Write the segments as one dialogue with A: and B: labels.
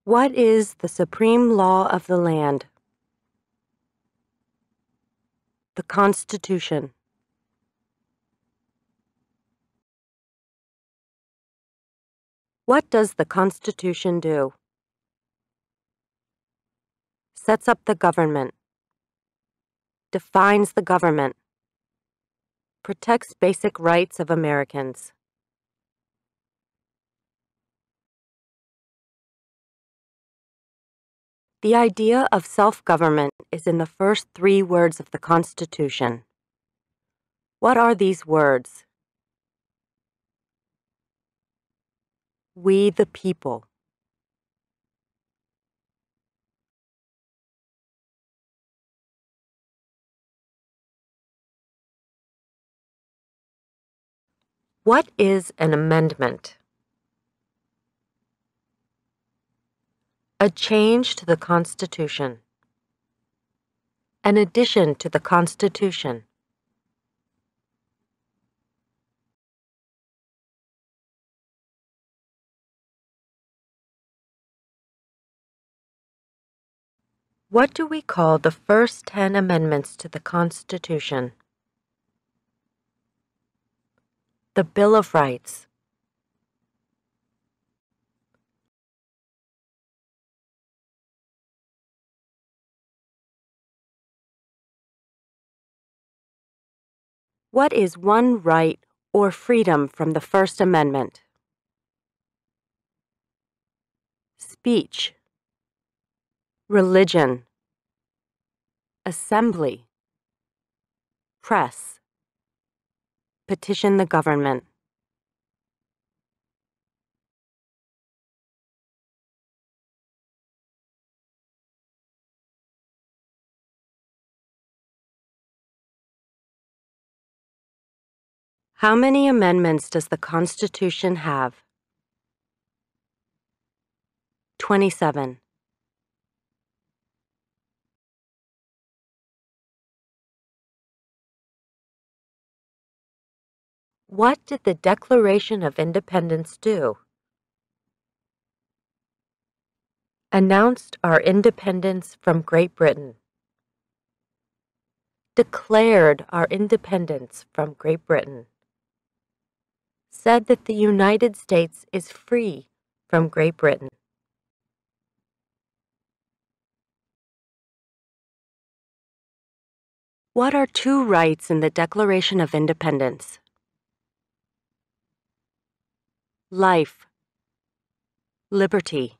A: What is the supreme law of the land? The Constitution. What does the Constitution do? Sets up the government. Defines the government. Protects basic rights of Americans. The idea of self-government is in the first 3 words of the Constitution. What are these words? We the people. What is an amendment? A change to the Constitution. An addition to the Constitution. What do we call the first 10 amendments to the Constitution? The Bill of Rights. What is one right or freedom from the First Amendment? Speech. Religion. Assembly. Press. Petition the government. How many amendments does the Constitution have? 27. What did the Declaration of Independence do? Announced our independence from Great Britain. Declared our independence from Great Britain. Said that the United States is free from Great Britain. What are 2 rights in the Declaration of Independence? Life, liberty,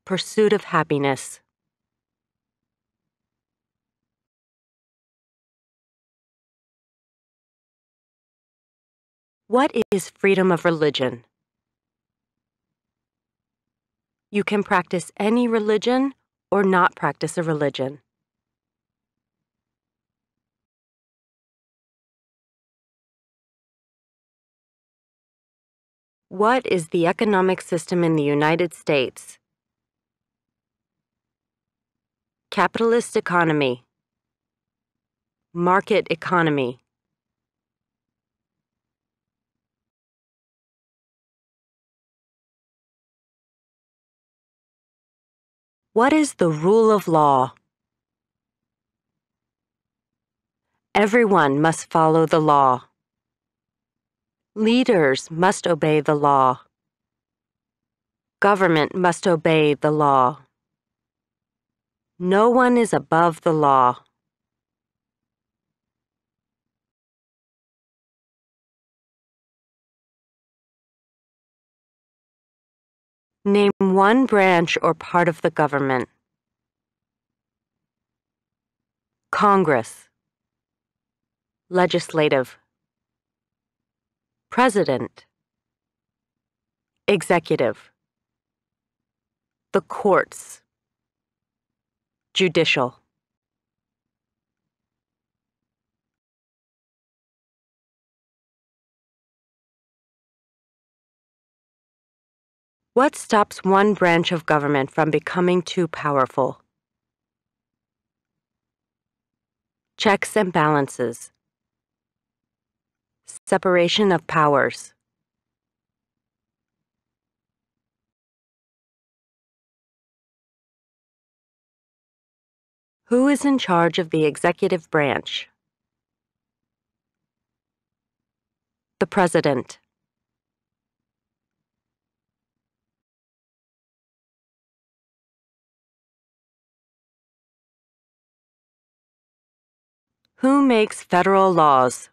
A: pursuit of happiness. What is freedom of religion? You can practice any religion or not practice a religion. What is the economic system in the United States? Capitalist economy. Market economy. What is the rule of law? Everyone must follow the law. Leaders must obey the law. Government must obey the law. No one is above the law. Name one branch or part of the government. Congress. Legislative. President. Executive. The courts. Judicial. What stops one branch of government from becoming too powerful? Checks and balances. Separation of powers. Who is in charge of the executive branch? The President. Who makes federal laws?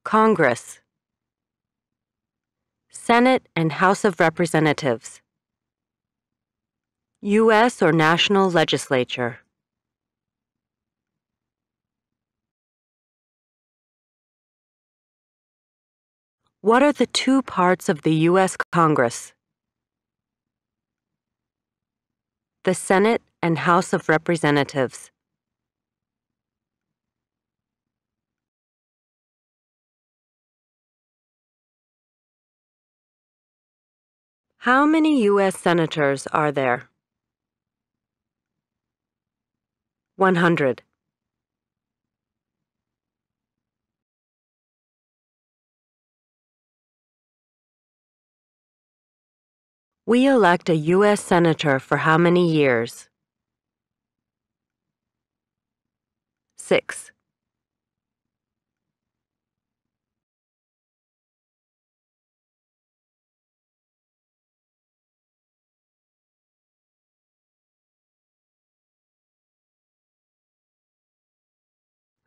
A: Congress. Senate and House of Representatives. U.S. or national legislature. What are the two parts of the U.S. Congress? The Senate and House of Representatives. How many U.S. senators are there? 100. We elect a U.S. senator for how many years? 6.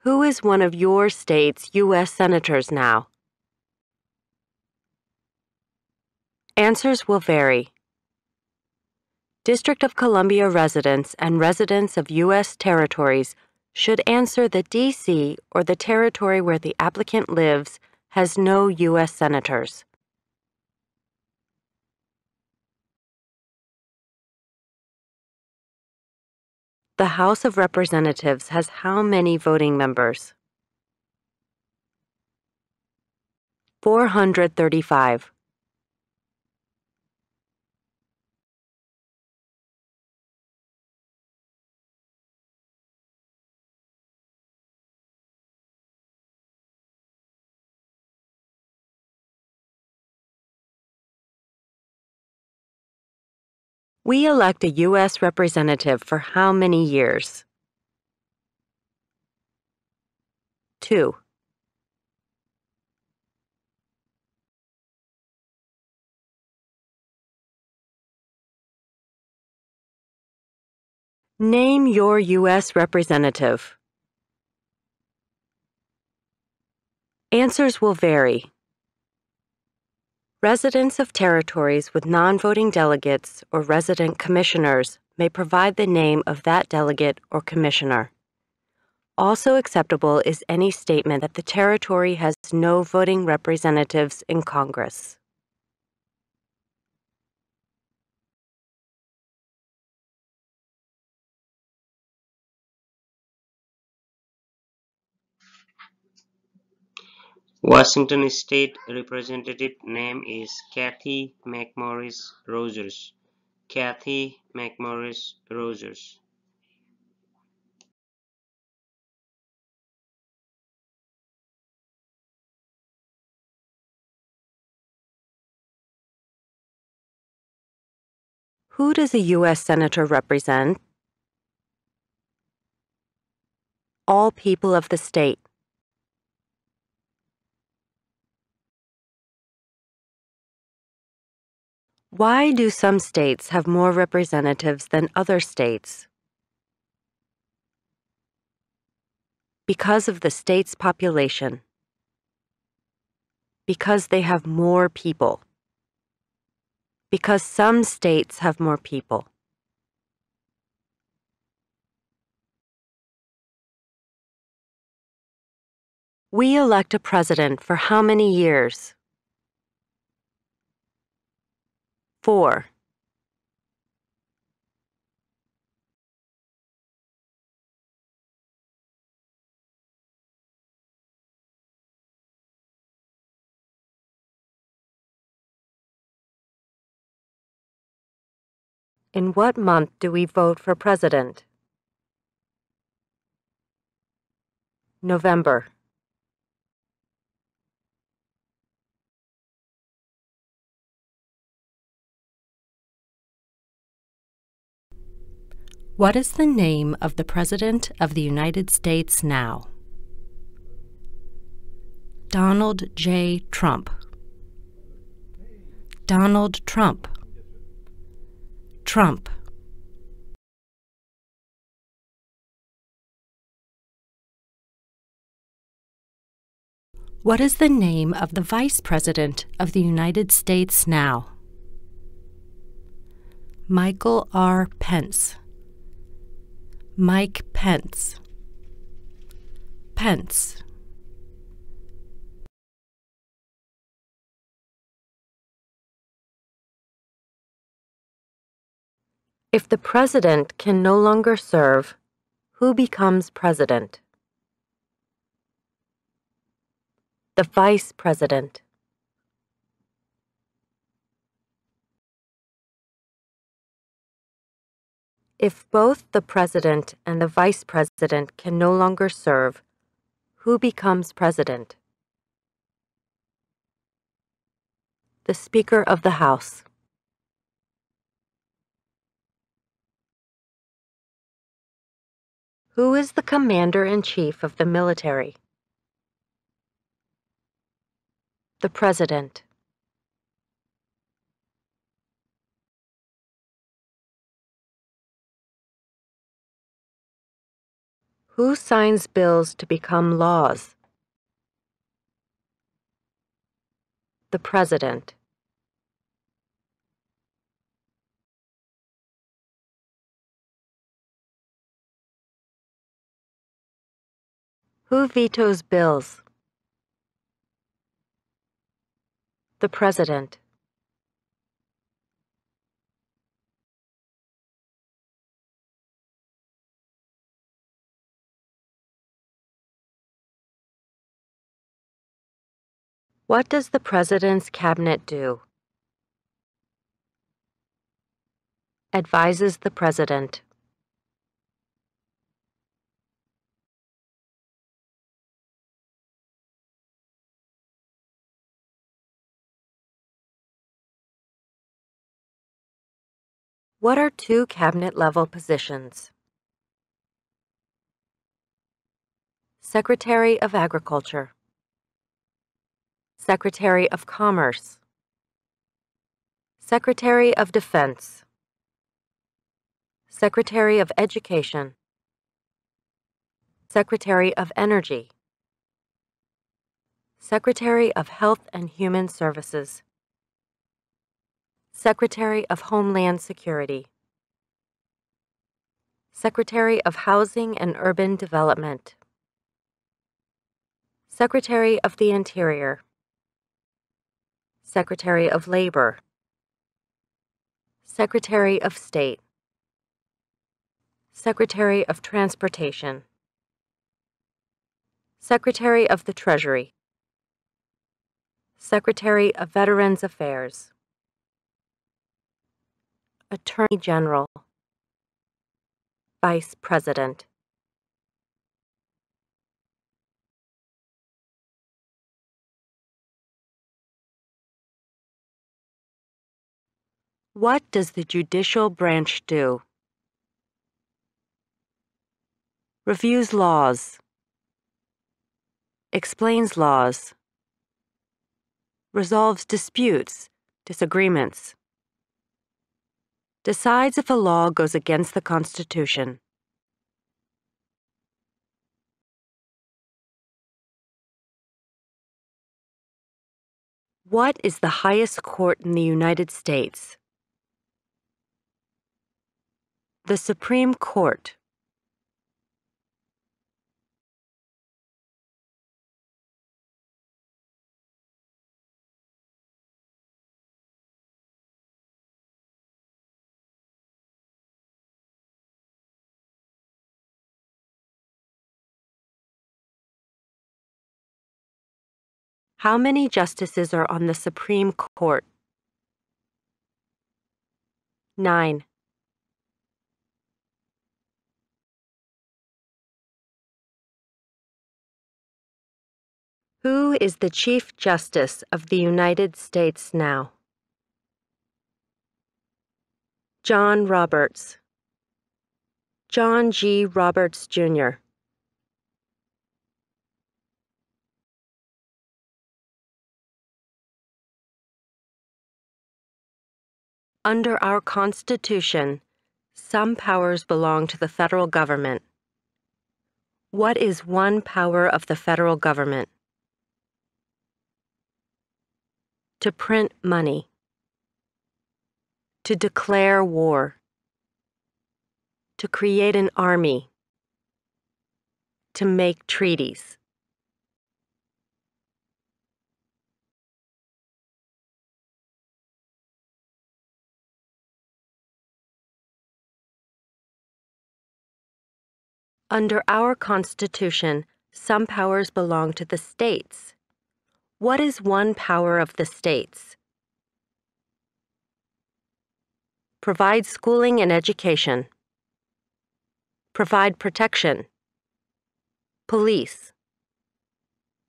A: Who is one of your state's U.S. senators now? Answers will vary. District of Columbia residents and residents of U.S. territories should answer that D.C. or the territory where the applicant lives has no U.S. senators. The House of Representatives has how many voting members? 435. We elect a U.S. representative for how many years? 2. Name your U.S. representative. Answers will vary. Residents of territories with non-voting delegates or resident commissioners may provide the name of that delegate or commissioner. Also acceptable is any statement that the territory has no voting representatives in Congress.
B: Washington State Representative name is Kathy McMorris Rogers. Kathy McMorris Rogers.
A: Who does a U.S. Senator represent? All people of the state. Why do some states have more representatives than other states? Because of the state's population. Because they have more people. Because some states have more people. We elect a president for how many years? 4. In what month do we vote for president? November. What is the name of the President of the United States now? Donald J. Trump. Donald Trump. Trump. What is the name of the Vice President of the United States now? Michael R. Pence. Mike Pence. Pence. If the President can no longer serve, who becomes President? The Vice President. If both the President and the Vice President can no longer serve, who becomes President? The Speaker of the House. Who is the Commander-in-Chief of the military? The President. Who signs bills to become laws? The President. Who vetoes bills? The President. What does the President's Cabinet do? Advises the President. What are two cabinet-level positions? Secretary of Agriculture. Secretary of Commerce. Secretary of Defense. Secretary of Education. Secretary of Energy. Secretary of Health and Human Services. Secretary of Homeland Security. Secretary of Housing and Urban Development. Secretary of the Interior. Secretary of Labor. Secretary of State. Secretary of Transportation. Secretary of the Treasury. Secretary of Veterans Affairs. Attorney General. Vice President. What does the judicial branch do? Reviews laws. Explains laws. Resolves disputes, disagreements. Decides if a law goes against the Constitution. What is the highest court in the United States? The Supreme Court. How many justices are on the Supreme Court? 9. Who is the Chief Justice of the United States now? John Roberts. John G. Roberts, Jr. Under our Constitution, some powers belong to the federal government. What is one power of the federal government? To print money. To declare war. To create an army. To make treaties. Under our Constitution, some powers belong to the states. What is one power of the states? Provide schooling and education. Provide protection. Police.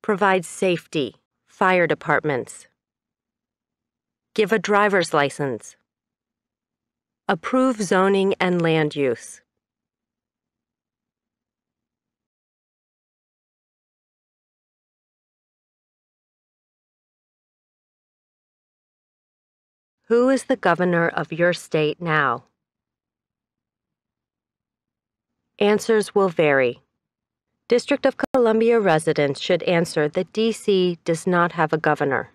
A: Provide safety. Fire departments. Give a driver's license. Approve zoning and land use. Who is the governor of your state now? Answers will vary. District of Columbia residents should answer that D.C. does not have a governor.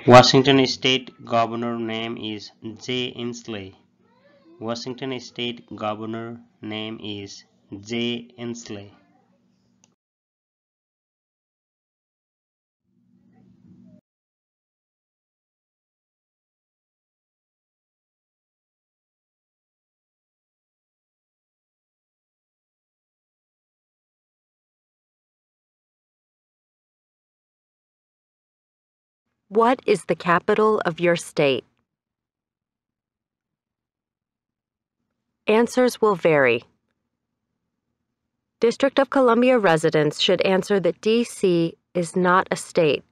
B: Washington State Governor name is J. Inslee. Washington State Governor name is J. Inslee.
A: What is the capital of your state? Answers will vary. District of Columbia residents should answer that D.C. is not a state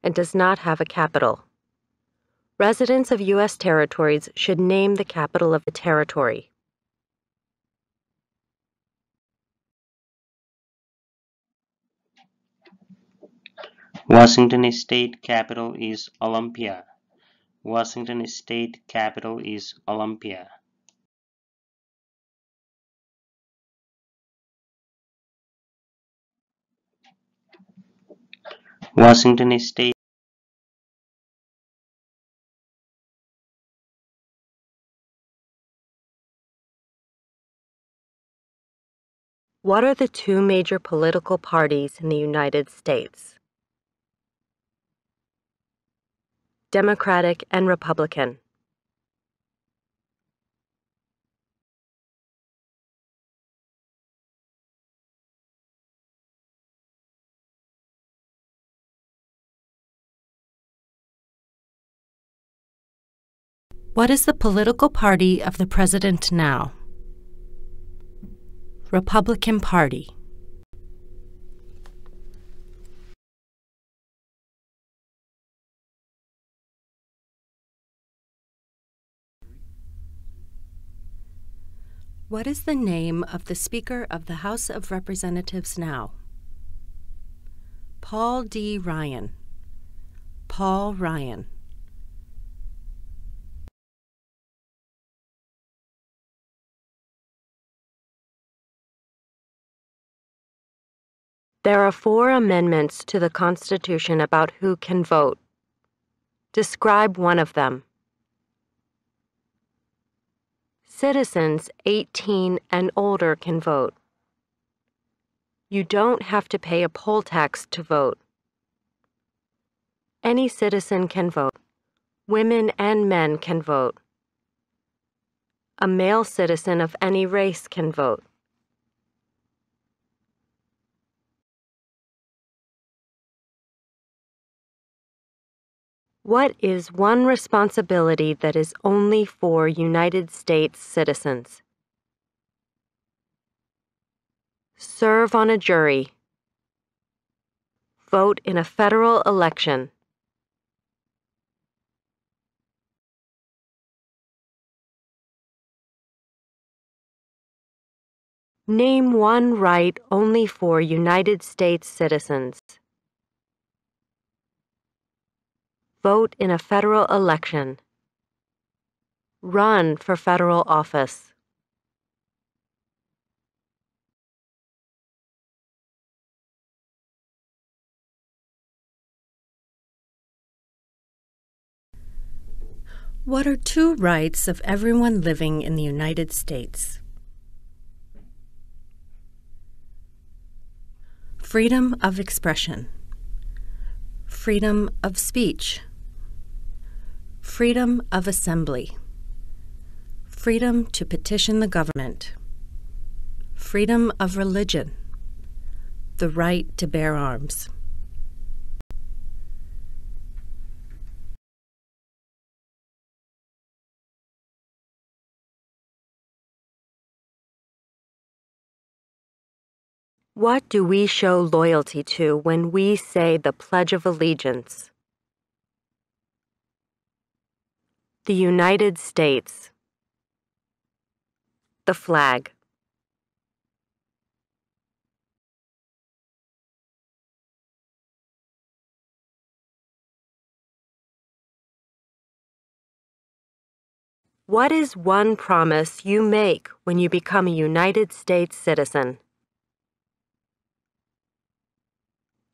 A: and does not have a capital. Residents of U.S. territories should name the capital of the territory.
B: Washington State capital is Olympia. Washington State capital is Olympia. Washington State.
A: What are the two major political parties in the United States? Democratic and Republican. What is the political party of the president now? Republican Party. What is the name of the Speaker of the House of Representatives now? Paul D. Ryan. Paul Ryan. There are 4 amendments to the Constitution about who can vote. Describe one of them. Citizens 18 and older can vote. You don't have to pay a poll tax to vote. Any citizen can vote. Women and men can vote. A male citizen of any race can vote. What is one responsibility that is only for United States citizens? Serve on a jury, Vote in a federal election. Name one right only for United States citizens. Vote in a federal election. Run for federal office. What are two rights of everyone living in the United States? Freedom of expression. Freedom of speech. Freedom of assembly. Freedom to petition the government. Freedom of religion. The right to bear arms. What do we show loyalty to when we say the Pledge of Allegiance? The United States. The flag. What is one promise you make when you become a United States citizen?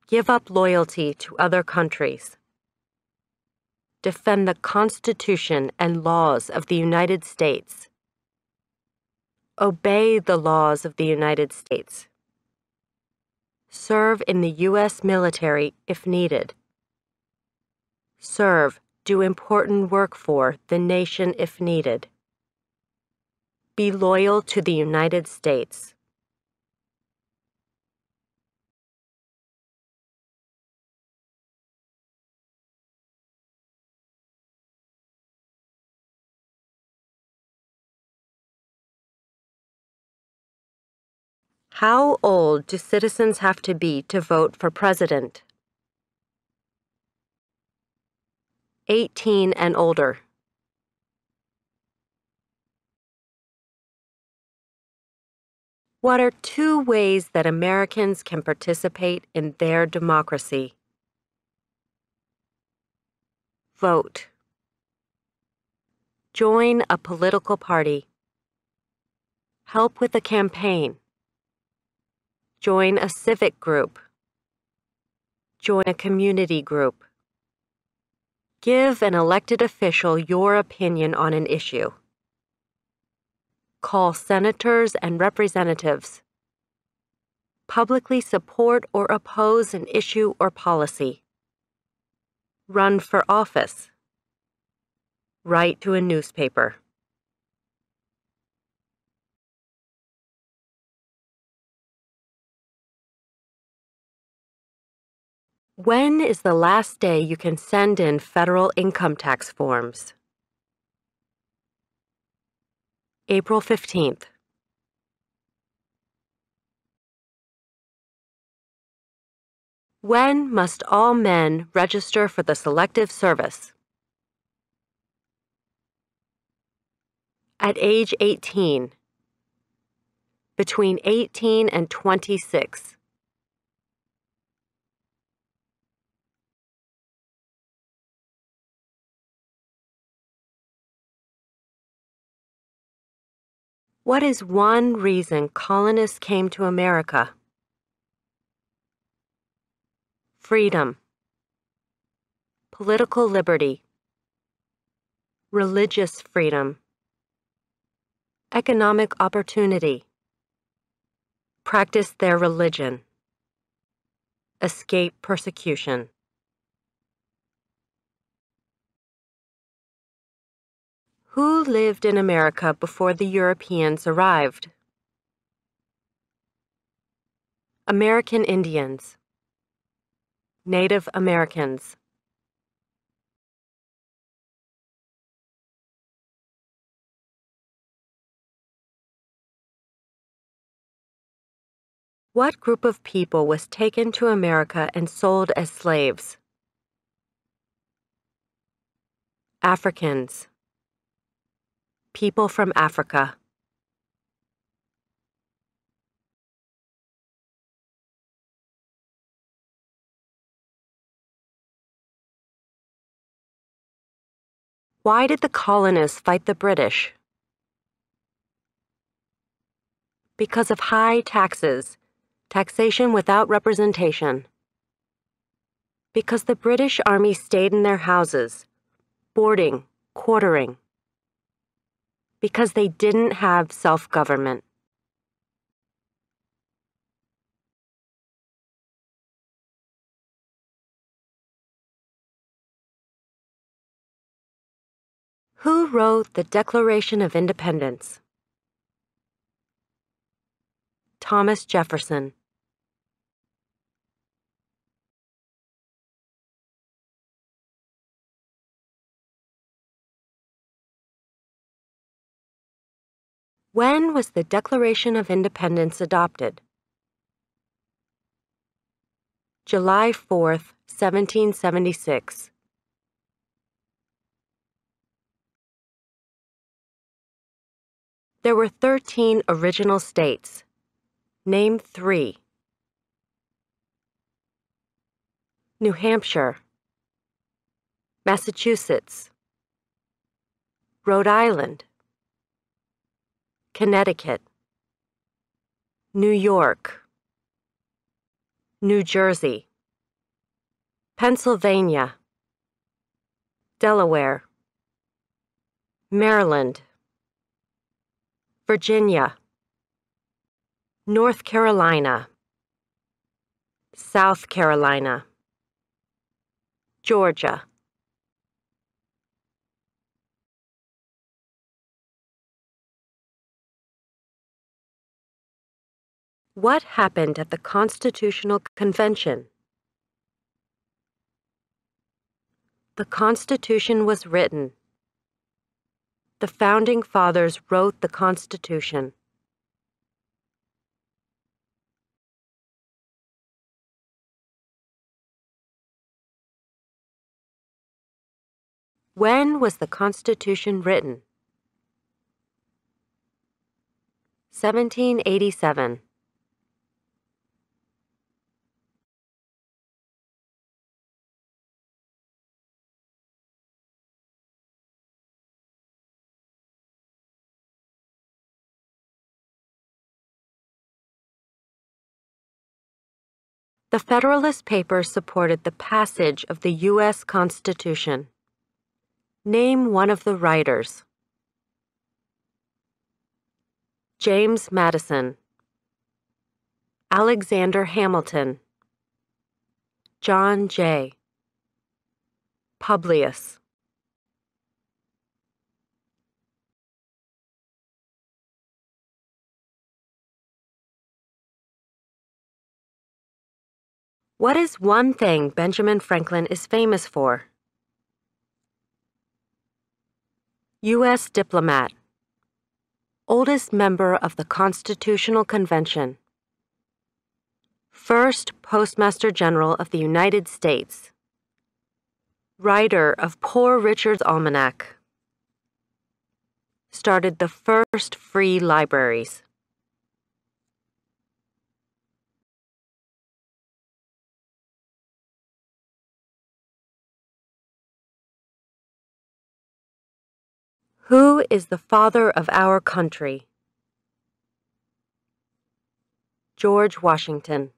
A: Give up loyalty to other countries. Defend the Constitution and laws of the United States. Obey the laws of the United States. Serve in the U.S. military if needed. Serve, do important work for the nation if needed. Be loyal to the United States. How old do citizens have to be to vote for president? 18 and older. What are two ways that Americans can participate in their democracy? Vote. Join a political party. Help with a campaign. Join a civic group. Join a community group. Give an elected official your opinion on an issue. Call senators and representatives. Publicly support or oppose an issue or policy. Run for office. Write to a newspaper. When is the last day you can send in federal income tax forms? April 15th. When must all men register for the Selective Service? At age 18. Between 18 and 26. What is one reason colonists came to America? Freedom. Political liberty. Religious freedom. Economic opportunity. Practice their religion. Escape persecution. Who lived in America before the Europeans arrived? American Indians. Native Americans. What group of people was taken to America and sold as slaves? Africans. People from Africa. Why did the colonists fight the British? Because of high taxes, taxation without representation. Because the British Army stayed in their houses, boarding, quartering. Because they didn't have self-government. Who wrote the Declaration of Independence? Thomas Jefferson. When was the Declaration of Independence adopted? July 4th, 1776. There were 13 original states. Name 3. New Hampshire, Massachusetts, Rhode Island, Connecticut, New York, New Jersey, Pennsylvania, Delaware, Maryland, Virginia, North Carolina, South Carolina, Georgia. What happened at the Constitutional Convention? The Constitution was written. The Founding Fathers wrote the Constitution. When was the Constitution written? 1787. The Federalist Papers supported the passage of the U.S. Constitution. Name one of the writers. James Madison, Alexander Hamilton, John Jay, Publius. What is one thing Benjamin Franklin is famous for? U.S. diplomat, oldest member of the Constitutional Convention, first Postmaster General of the United States, writer of Poor Richard's Almanac, started the first free libraries. Who is the father of our country? George Washington.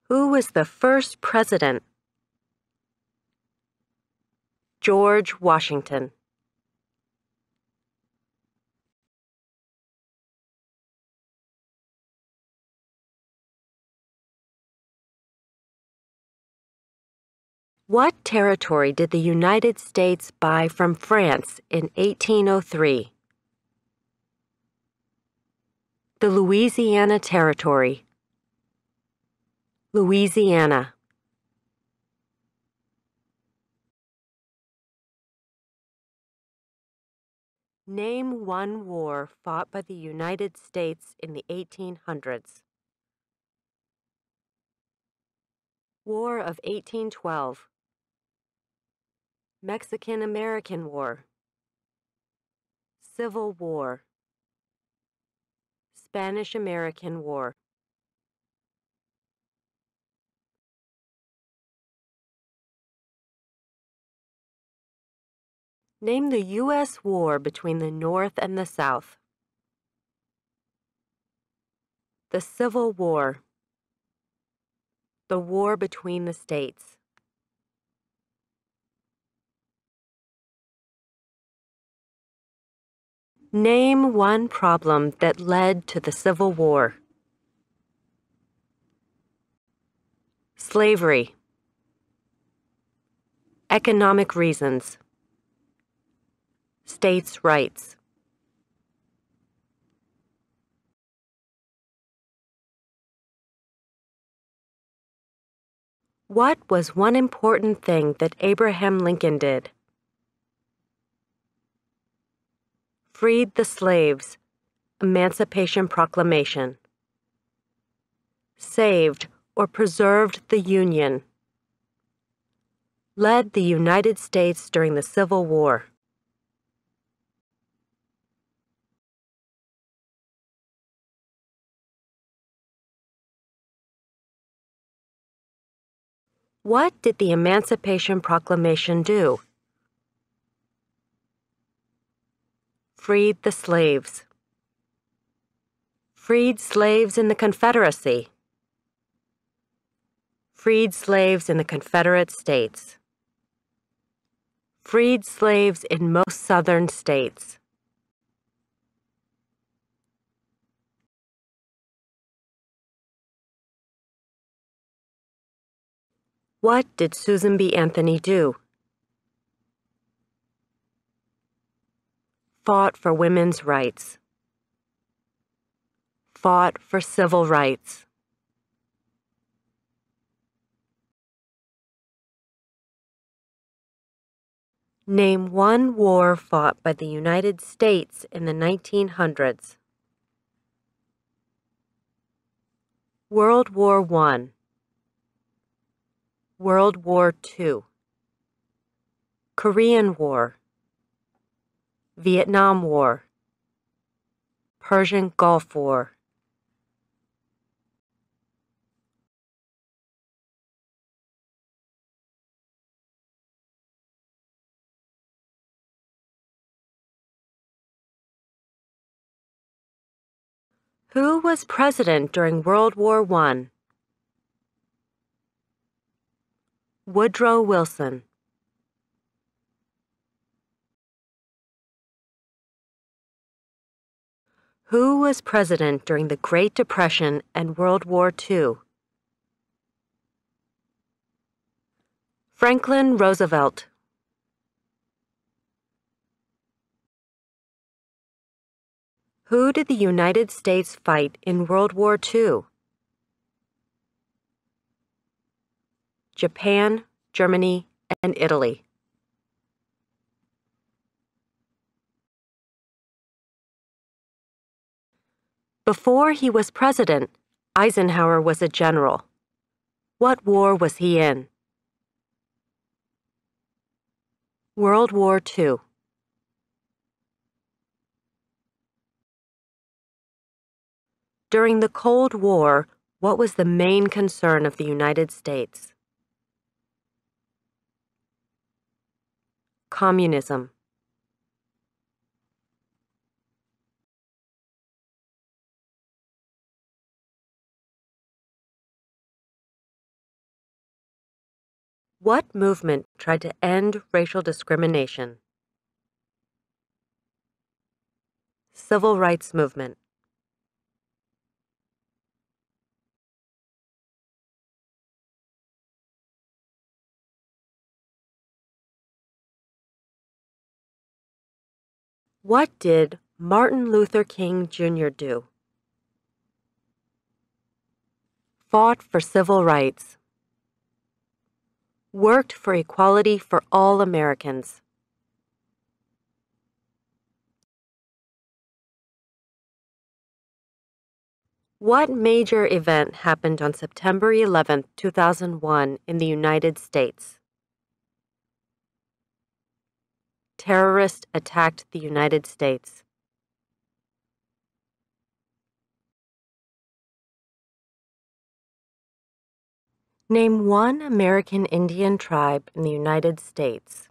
A: Who was the first president? George Washington. What territory did the United States buy from France in 1803? The Louisiana Territory. Louisiana. Name one war fought by the United States in the 1800s. War of 1812. Mexican-American War. Civil War. Spanish-American War. Name the U.S. war between the North and the South. The Civil War. The war between the states. Name one problem that led to the Civil War. Slavery. Economic reasons. States' rights. What was one important thing that Abraham Lincoln did? Freed the slaves. Emancipation Proclamation. Saved or preserved the Union. Led the United States during the Civil War. What did the Emancipation Proclamation do? Freed the slaves. Freed slaves in the Confederacy. Freed slaves in the Confederate States. Freed slaves in most southern states. What did Susan B. Anthony do? Fought for women's rights. Fought for civil rights. Name one war fought by the United States in the 1900s. World War I. World War II. Korean War. Vietnam War. Persian Gulf War. Who was president during World War I? Woodrow Wilson. Who was president during the Great Depression and World War II? Franklin Roosevelt. Who did the United States fight in World War II? Japan, Germany, and Italy. Before he was president, Eisenhower was a general. What war was he in? World War II. During the Cold War, what was the main concern of the United States? Communism. What movement tried to end racial discrimination? Civil rights movement. What did Martin Luther King Jr. do? Fought for civil rights. Worked for equality for all Americans. What major event happened on September 11, 2001 in the United States? Terrorists attacked the United States. Name one American Indian tribe in the United States.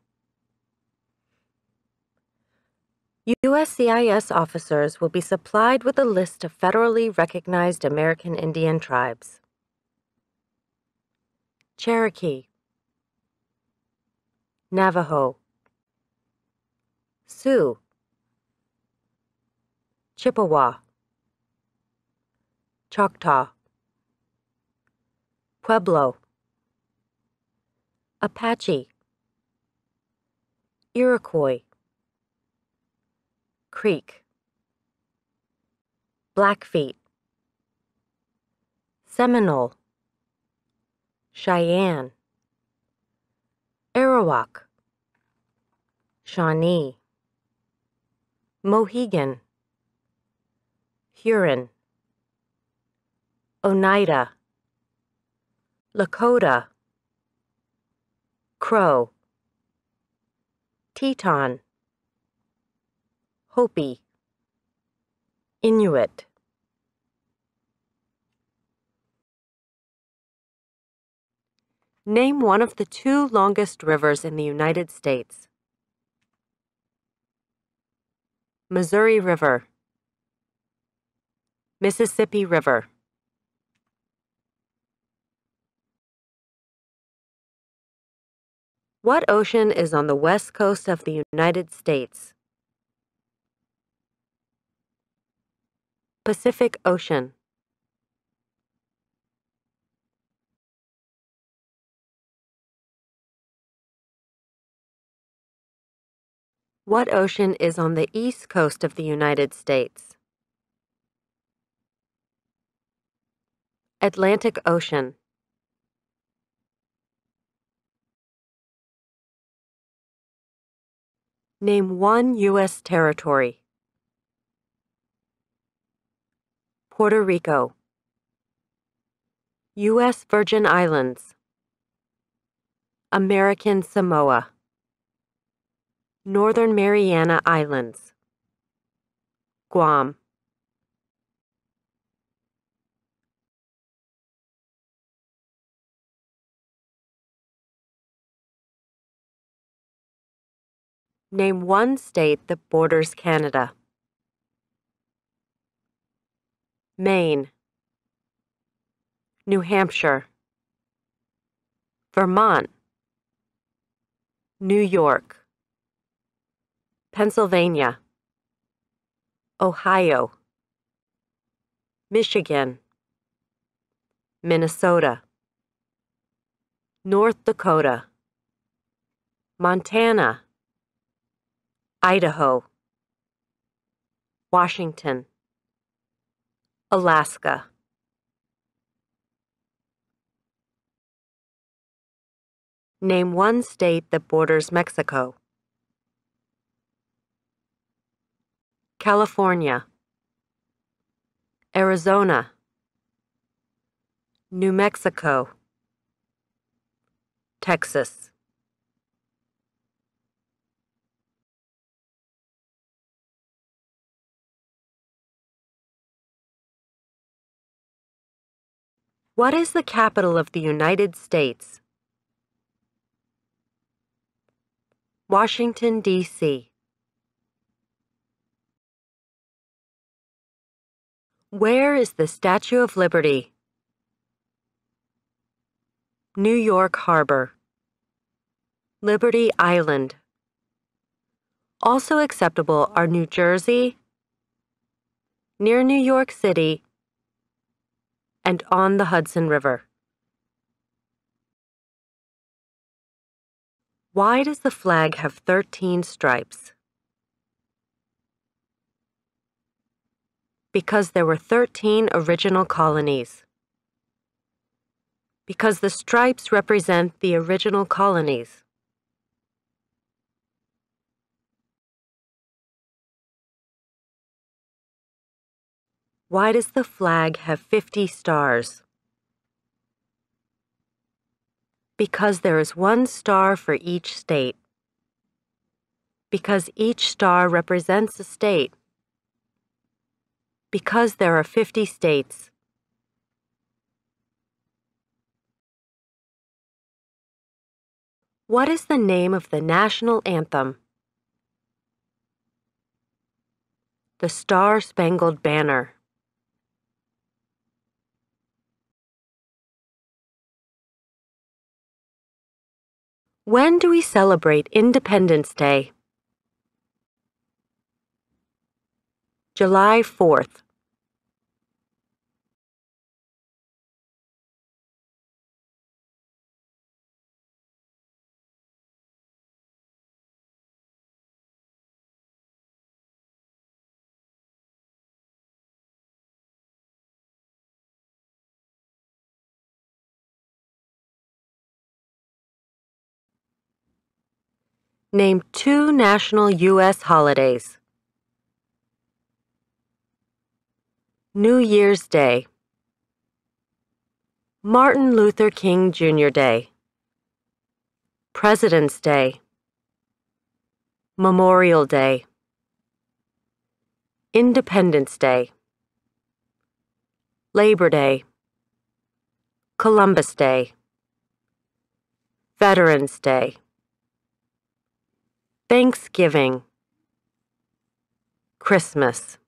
A: USCIS officers will be supplied with a list of federally recognized American Indian tribes. Cherokee, Navajo, Sioux, Chippewa, Choctaw, Pueblo, Apache, Iroquois, Creek, Blackfeet, Seminole, Cheyenne, Arawak, Shawnee, Mohegan, Huron, Oneida, Lakota, Crow, Teton, Hopi, Inuit. Name one of the two longest rivers in the United States. Missouri River, Mississippi River. What ocean is on the west coast of the United States? Pacific Ocean. What ocean is on the east coast of the United States? Atlantic Ocean. Name one U.S. territory. Puerto Rico, U.S. Virgin Islands, American Samoa, Northern Mariana Islands, Guam. Name one state that borders Canada. Maine, New Hampshire, Vermont, New York, Pennsylvania, Ohio, Michigan, Minnesota, North Dakota, Montana, Idaho, Washington, Alaska. Name one state that borders Mexico. California, Arizona, New Mexico, Texas. What is the capital of the United States? Washington, D.C. Where is the Statue of Liberty? New York Harbor, Liberty Island. Also acceptable are New Jersey, near New York City, and on the Hudson River. Why does the flag have 13 stripes? Because there were 13 original colonies. Because the stripes represent the original colonies. Why does the flag have 50 stars? Because there is one star for each state. Because each star represents a state. Because there are 50 states. What is the name of the national anthem? The Star-Spangled Banner. When do we celebrate Independence Day? July 4th. Name 2 national U.S. holidays. New Year's Day. Martin Luther King Jr. Day. President's Day. Memorial Day. Independence Day. Labor Day. Columbus Day. Veterans Day. Thanksgiving. Christmas.